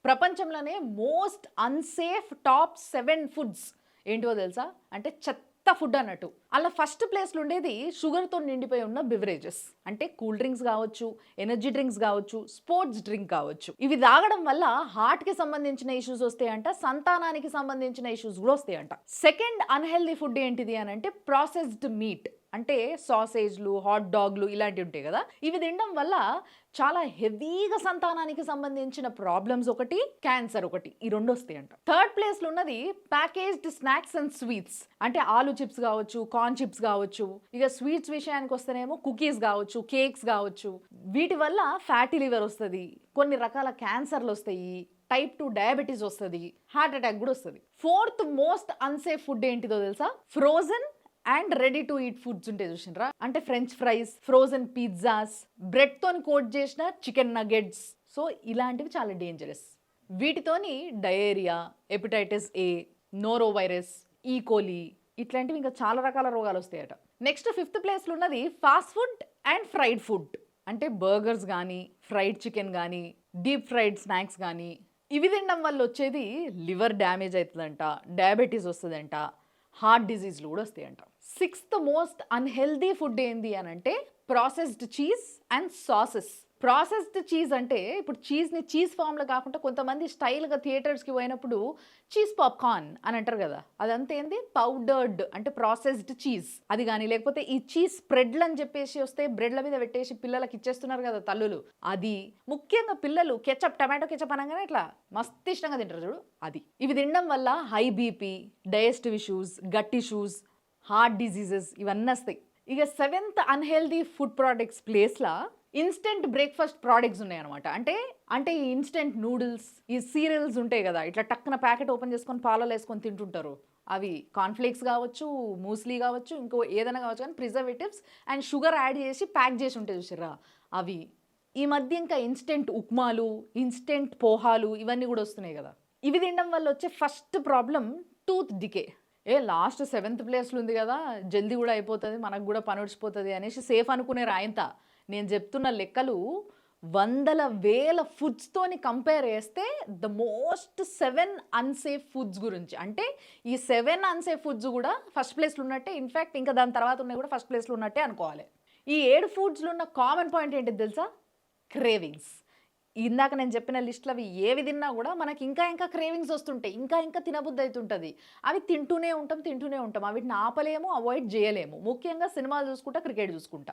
ప్రపంచంలోనే most unsafe top 7 foods ఏంటో తెలుసా? అంటే చెత్త ఫుడ్ అన్నట్టు. అలా ఫస్ట్ ప్లేస్‌లో ఉండేది షుగర్‌తో నిండిపోయి ఉన్న బివరేజెస్. అంటే కూల్ డ్రింక్స్ గావచ్చు, ఎనర్జీ డ్రింక్స్ గావచ్చు, స్పోర్ట్స్ డ్రింక్ కావచ్చు. ఇవి తాగడం వల్ల హార్ట్‌కి సంబంధించిన ఇష్యూస్ వస్తాయంట, సంతానానికి సంబంధించిన ఇష్యూస్ కూడా వస్తాయంట. సెకండ్ అన్‌హెల్తీ ఫుడ్ ఏంటిది అనంటే ప్రాసెస్డ్ మీట్. అంటే సాసేజ్‌లు, హాట్ డాగ్‌లు ఇలాంటివి ఉంటాయి కదా! ఇవి తినడం వల్ల చాలా హెవీగా సంతానానికి సంబంధించిన ప్రాబ్లమ్స్ ఒకటి, క్యాన్సర్ ఒకటి. ఈ 2 వస్తాయంట. థర్డ్ ప్లేస్‌లో ఉన్నది ప్యాకేజ్డ్ స్నాక్స్ అండ్ స్వీట్స్. అంటే ఆలు చిప్స్ కావచ్చు, కార్న్ చిప్స్ కావచ్చు. ఇక స్వీట్స్ విషయానికి వస్తేనేమో కుకీస్ కావచ్చు, కేక్స్ కావచ్చు. వీటి వల్ల ఫ్యాటీ లివర్ వస్తది. కొన్ని రకాల క్యాన్సర్‌లు వస్తాయి. టైప్ 2 డయాబెటిస్ వస్తది. హార్ట్ అటాక్ కూడా వస్తది. ఫోర్త్ మోస్ట్ అన్‌సేఫ్ ఫుడ్ ఏంటిదో తెలుసా? Frozen and ready to eat foods ఉంటాయి చూసిండ్రా? అంటే french fries, frozen pizzas, bread తోని కోట్ చేసిన చికెన్ నగెట్స్. సో ఇలాంటివి చాలా డేంజరస్. వీటితోని diarrhoea, hepatitis A, norovirus, E coli ఇట్లాంటివి ఇంకా చాలా రకాల రోగాలు వస్తాయట. నెక్స్ట్ ఫిఫ్త్ ప్లేస్లో ఉన్నది fast food and fried food. అంటే బర్గర్స్ కానీ, ఫ్రైడ్ చికెన్ కానీ, డీప్ ఫ్రైడ్ స్నాక్స్ కానీ ఇవి తినడం వల్ల వచ్చేది లివర్ డ్యామేజ్ అవుతుందంట, డయాబెటీస్ వస్తుందంట, హార్ట్ డిజీజ్లు కూడా వస్తాయంట. సిక్స్త్ మోస్ట్ అన్‌హెల్దీ ఫుడ్ ఏంది అనంటే processed cheese and sauces. Processed cheese అంటే ఇప్పుడు చీజ్ని చీజ్ ఫామ్లో కాకుండా కొంతమంది స్టైల్గా థియేటర్స్కి పోయినప్పుడు చీజ్ పాప్కార్న్ అని అంటారు కదా, అదంతా ఏంది పౌడర్డ్ అంటే ప్రాసెస్డ్ చీజ్ అది కానీ, లేకపోతే ఈ చీజ్ స్ప్రెడ్లు అని చెప్పేసి వస్తే బ్రెడ్ల మీద పెట్టేసి పిల్లలకి ఇచ్చేస్తున్నారు కదా తల్లులు, అది ముఖ్యంగా పిల్లలు కెచప్, టమాటో కెచప్ అనగానే ఇట్లా మస్తు ఇష్టంగా తింటారు చూడు, అది. ఇవి తినడం వల్ల high BP, digestive issues, gut issues, heart diseases ఇవన్నీ వస్తాయి. ఇక సెవెంత్ అన్‌హెల్దీ ఫుడ్ ప్రోడక్ట్స్ ప్లేస్లో ఇన్స్టెంట్ బ్రేక్ఫాస్ట్ ప్రోడక్ట్స్ ఉన్నాయి అనమాట. అంటే ఈ ఇన్స్టెంట్ నూడిల్స్, ఈ సీరియల్స్ ఉంటాయి కదా, ఇట్లా టక్కున ప్యాకెట్ ఓపెన్ చేసుకొని పాలలో వేసుకొని తింటుంటారు. అవి కార్న్‌ఫ్లేక్స్ కావచ్చు, మూస్లీ కావచ్చు, ఇంకో ఏదైనా కావచ్చు, కానీ ప్రిజర్వేటివ్స్ అండ్ షుగర్ యాడ్ చేసి ప్యాక్ చేసి ఉంటాయి చూసారా అవి. ఈ మధ్య ఇంకా ఇన్స్టెంట్ ఉప్మాలు, ఇన్స్టెంట్ పోహాలు ఇవన్నీ కూడా వస్తున్నాయి కదా. ఇవి తినడం వల్ల వచ్చే first problem tooth decay. Last 7th ప్లేస్లో ఉంది కదా, జల్దీ కూడా అయిపోతుంది, మనకు కూడా పని వచ్చిపోతుంది అనేసి సేఫ్ అనుకునే రాయంత. నేను చెప్తున్న లెక్కలు వందల వేల ఫుడ్స్తోని కంపేర్ చేస్తే ద మోస్ట్ 7 అన్సేఫ్ ఫుడ్స్ గురించి. అంటే ఈ 7 అన్సేఫ్ ఫుడ్స్ కూడా ఫస్ట్ ప్లేస్లో ఉన్నట్టే, ఇన్ఫ్యాక్ట్ ఇంకా దాని తర్వాత ఉన్నాయి కూడా ఫస్ట్ ప్లేస్లో ఉన్నట్టే అనుకోవాలి. ఈ 7 ఫుడ్స్లో ఉన్న కామన్ పాయింట్ ఏంటిది తెలుసా? క్రేవింగ్స్. ఇందాక నేను చెప్పిన లిస్టులు అవి ఏవి తిన్నా కూడా మనకి ఇంకా ఇంకా క్రేవింగ్స్ వస్తుంటాయి, ఇంకా ఇంకా తినబుద్ధి అవుతుంటుంది. అవి తింటూనే ఉంటాం. అవిటిని ఆపలేము, అవాయిడ్ చేయలేము. ముఖ్యంగా సినిమాలు చూసుకుంటా, క్రికెట్ చూసుకుంటా.